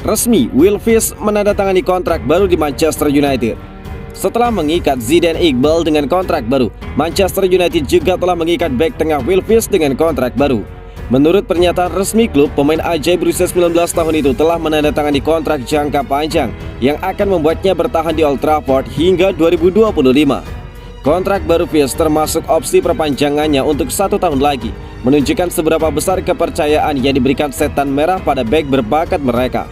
Resmi, Wilfis menandatangani kontrak baru di Manchester United. Setelah mengikat Zidane Iqbal dengan kontrak baru, Manchester United juga telah mengikat bek tengah Wilfis dengan kontrak baru. Menurut pernyataan resmi klub, pemain ajaib berusia 19 tahun itu telah menandatangani kontrak jangka panjang yang akan membuatnya bertahan di Old Trafford hingga 2025. Kontrak baru Fis termasuk opsi perpanjangannya untuk 1 tahun lagi, menunjukkan seberapa besar kepercayaan yang diberikan setan merah pada bek berbakat mereka.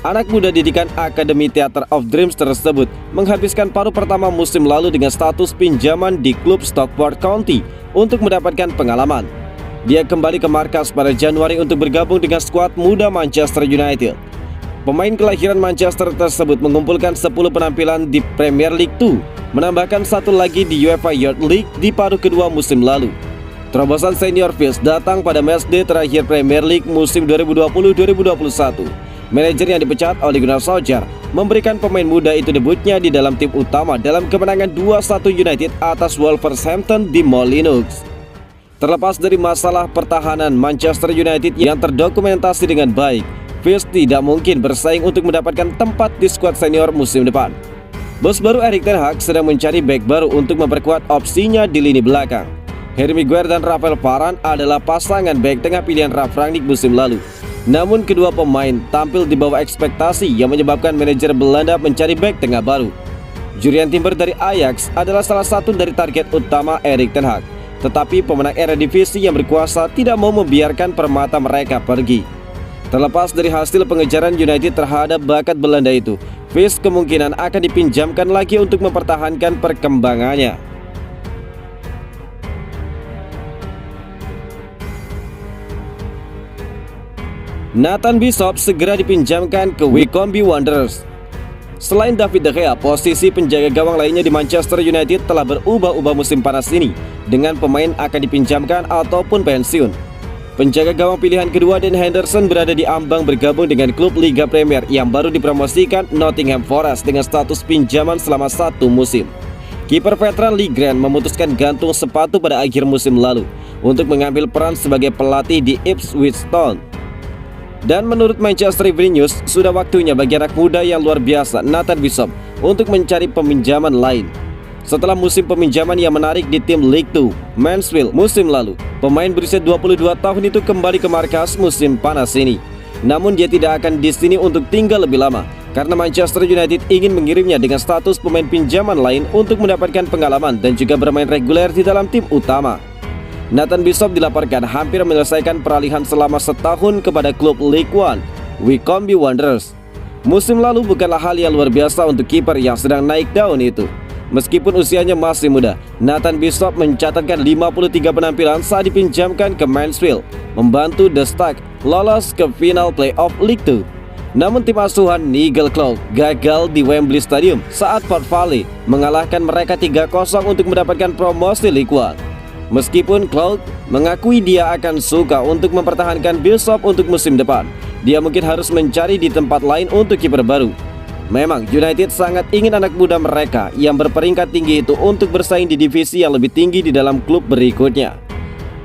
Anak muda didikan Akademi Theatre of Dreams tersebut menghabiskan paruh pertama musim lalu dengan status pinjaman di klub Stockport County untuk mendapatkan pengalaman. Dia kembali ke markas pada Januari untuk bergabung dengan skuad muda Manchester United. Pemain kelahiran Manchester tersebut mengumpulkan 10 penampilan di Premier League 2, menambahkan 1 lagi di UEFA Youth League di paruh kedua musim lalu. Terobosan senior Fis datang pada matchday terakhir Premier League musim 2020-2021. Manajer yang dipecat oleh Gunnar Solskjaer memberikan pemain muda itu debutnya di dalam tim utama dalam kemenangan 2-1 United atas Wolverhampton di Molineux. Terlepas dari masalah pertahanan Manchester United yang terdokumentasi dengan baik, Fis tidak mungkin bersaing untuk mendapatkan tempat di skuad senior musim depan. Bos baru Erik ten Hag sedang mencari bek baru untuk memperkuat opsinya di lini belakang. Harry Maguire dan Rafael Varane adalah pasangan bek tengah pilihan Ralf Rangnick musim lalu. Namun kedua pemain tampil di bawah ekspektasi yang menyebabkan manajer Belanda mencari bek tengah baru. Jurriën Timber dari Ajax adalah salah satu dari target utama Erik ten Hag. Tetapi pemenang Eredivisie yang berkuasa tidak mau membiarkan permata mereka pergi. Terlepas dari hasil pengejaran United terhadap bakat Belanda itu, Fis kemungkinan akan dipinjamkan lagi untuk mempertahankan perkembangannya. Nathan Bishop segera dipinjamkan ke Wycombe Wanderers. Selain David De Gea, posisi penjaga gawang lainnya di Manchester United telah berubah-ubah musim panas ini, dengan pemain akan dipinjamkan ataupun pensiun. Penjaga gawang pilihan kedua Dan Henderson berada di ambang bergabung dengan klub Liga Premier yang baru dipromosikan Nottingham Forest dengan status pinjaman selama 1 musim. Kiper veteran Lee Grant memutuskan gantung sepatu pada akhir musim lalu untuk mengambil peran sebagai pelatih di Ipswich Town. Dan menurut Manchester Evening News, sudah waktunya bagi anak muda yang luar biasa Nathan Bishop untuk mencari peminjaman lain. Setelah musim peminjaman yang menarik di tim League 2 Mansfield musim lalu, pemain berusia 22 tahun itu kembali ke markas musim panas ini. Namun dia tidak akan di sini untuk tinggal lebih lama, karena Manchester United ingin mengirimnya dengan status pemain pinjaman lain untuk mendapatkan pengalaman dan juga bermain reguler di dalam tim utama. Nathan Bishop dilaporkan hampir menyelesaikan peralihan selama setahun kepada klub League One, Wycombe Wanderers. Musim lalu bukanlah hal yang luar biasa untuk kiper yang sedang naik daun itu. Meskipun usianya masih muda, Nathan Bishop mencatatkan 53 penampilan saat dipinjamkan ke Mansfield, membantu The Stag lolos ke final playoff League 2. Namun tim asuhan Nigel Clough gagal di Wembley Stadium saat Port Vale mengalahkan mereka 3-0 untuk mendapatkan promosi League One. Meskipun Clough mengakui dia akan suka untuk mempertahankan Bishop untuk musim depan, dia mungkin harus mencari di tempat lain untuk kiper baru. Memang United sangat ingin anak muda mereka yang berperingkat tinggi itu untuk bersaing di divisi yang lebih tinggi di dalam klub berikutnya.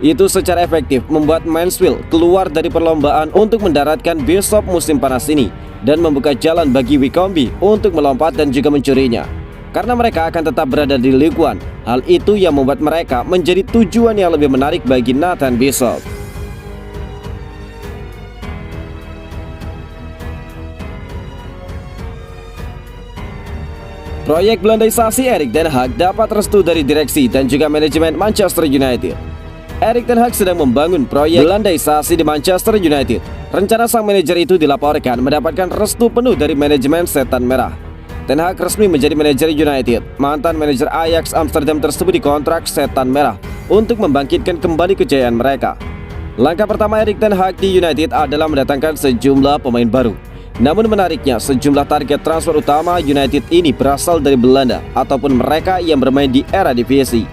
Itu secara efektif membuat Mansfield keluar dari perlombaan untuk mendaratkan Bishop musim panas ini dan membuka jalan bagi Wycombe untuk melompat dan juga mencurinya. Karena mereka akan tetap berada di League One, hal itu yang membuat mereka menjadi tujuan yang lebih menarik bagi Nathan Bishop. Proyek Belandaisasi Erik ten Hag dapat restu dari direksi dan juga manajemen Manchester United. Erik ten Hag sedang membangun proyek Belandaisasi di Manchester United. Rencana sang manajer itu dilaporkan mendapatkan restu penuh dari manajemen setan merah. Ten Hag resmi menjadi manajer United. Mantan manajer Ajax Amsterdam tersebut dikontrak setan merah untuk membangkitkan kembali kejayaan mereka. Langkah pertama Erik ten Hag di United adalah mendatangkan sejumlah pemain baru. Namun menariknya, sejumlah target transfer utama United ini berasal dari Belanda ataupun mereka yang bermain di Eredivisie.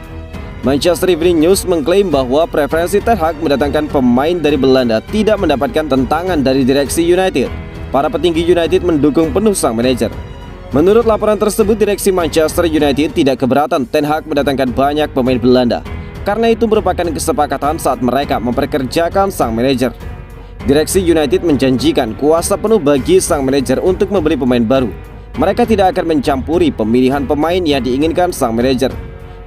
Manchester Evening News mengklaim bahwa preferensi Ten Hag mendatangkan pemain dari Belanda tidak mendapatkan tentangan dari direksi United. para petinggi United mendukung penuh sang manajer. Menurut laporan tersebut, direksi Manchester United tidak keberatan Ten Hag mendatangkan banyak pemain Belanda, karena itu merupakan kesepakatan saat mereka memperkerjakan sang manajer. Direksi United menjanjikan kuasa penuh bagi sang manajer untuk membeli pemain baru. Mereka tidak akan mencampuri pemilihan pemain yang diinginkan sang manajer.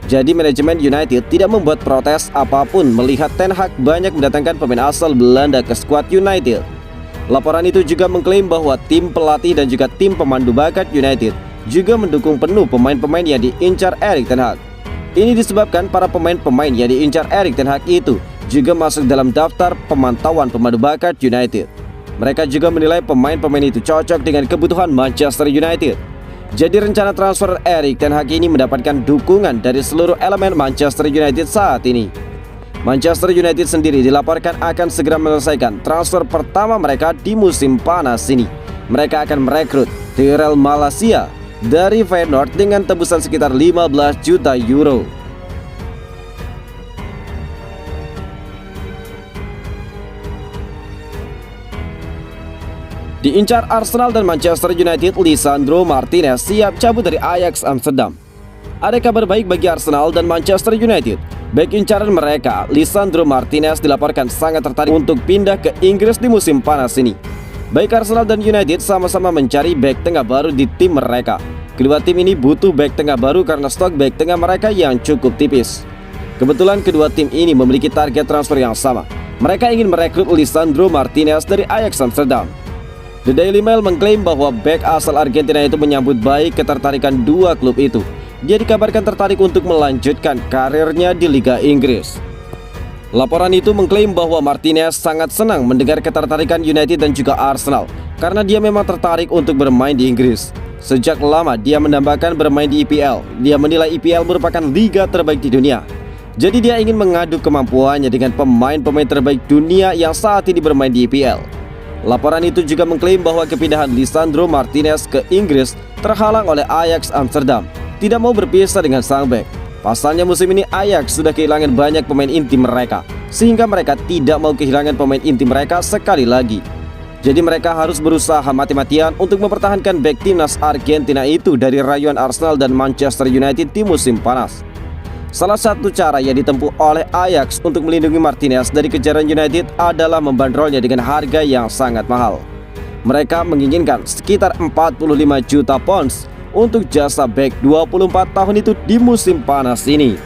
Jadi manajemen United tidak membuat protes apapun melihat Ten Hag banyak mendatangkan pemain asal Belanda ke skuad United. Laporan itu juga mengklaim bahwa tim pelatih dan juga tim pemandu bakat United juga mendukung penuh pemain-pemain yang diincar Erik ten Hag. Ini disebabkan para pemain-pemain yang diincar Erik ten Hag itu juga masuk dalam daftar pemantauan pemandu bakat United. Mereka juga menilai pemain-pemain itu cocok dengan kebutuhan Manchester United. Jadi rencana transfer Erik ten Hag ini mendapatkan dukungan dari seluruh elemen Manchester United saat ini. Manchester United sendiri dilaporkan akan segera menyelesaikan transfer pertama mereka di musim panas ini. Mereka akan merekrut Tyrell Malacia dari Feyenoord dengan tebusan sekitar 15 juta euro. Diincar Arsenal dan Manchester United, Lisandro Martinez siap cabut dari Ajax Amsterdam. Ada kabar baik bagi Arsenal dan Manchester United. Bek incaran mereka, Lisandro Martinez, dilaporkan sangat tertarik untuk pindah ke Inggris di musim panas ini. Baik Arsenal dan United sama-sama mencari bek tengah baru di tim mereka. Kedua tim ini butuh bek tengah baru karena stok bek tengah mereka yang cukup tipis. Kebetulan kedua tim ini memiliki target transfer yang sama. Mereka ingin merekrut Lisandro Martinez dari Ajax Amsterdam. The Daily Mail mengklaim bahwa bek asal Argentina itu menyambut baik ketertarikan dua klub itu. Dia dikabarkan tertarik untuk melanjutkan karirnya di Liga Inggris. Laporan itu mengklaim bahwa Martinez sangat senang mendengar ketertarikan United dan juga Arsenal karena dia memang tertarik untuk bermain di Inggris. Sejak lama dia mendambakan bermain di IPL. Dia menilai IPL merupakan liga terbaik di dunia. Jadi dia ingin mengadu kemampuannya dengan pemain-pemain terbaik dunia yang saat ini bermain di IPL. Laporan itu juga mengklaim bahwa kepindahan Lisandro Martinez ke Inggris terhalang oleh Ajax Amsterdam tidak mau berpisah dengan sang bek. Pasalnya musim ini Ajax sudah kehilangan banyak pemain inti mereka, sehingga mereka tidak mau kehilangan pemain inti mereka sekali lagi. Jadi mereka harus berusaha mati-matian untuk mempertahankan bek timnas Argentina itu dari rayuan Arsenal dan Manchester United di musim panas. Salah satu cara yang ditempuh oleh Ajax untuk melindungi Martinez dari kejaran United adalah membandrolnya dengan harga yang sangat mahal. Mereka menginginkan sekitar 45 juta pounds untuk jasa bek 24 tahun itu di musim panas ini.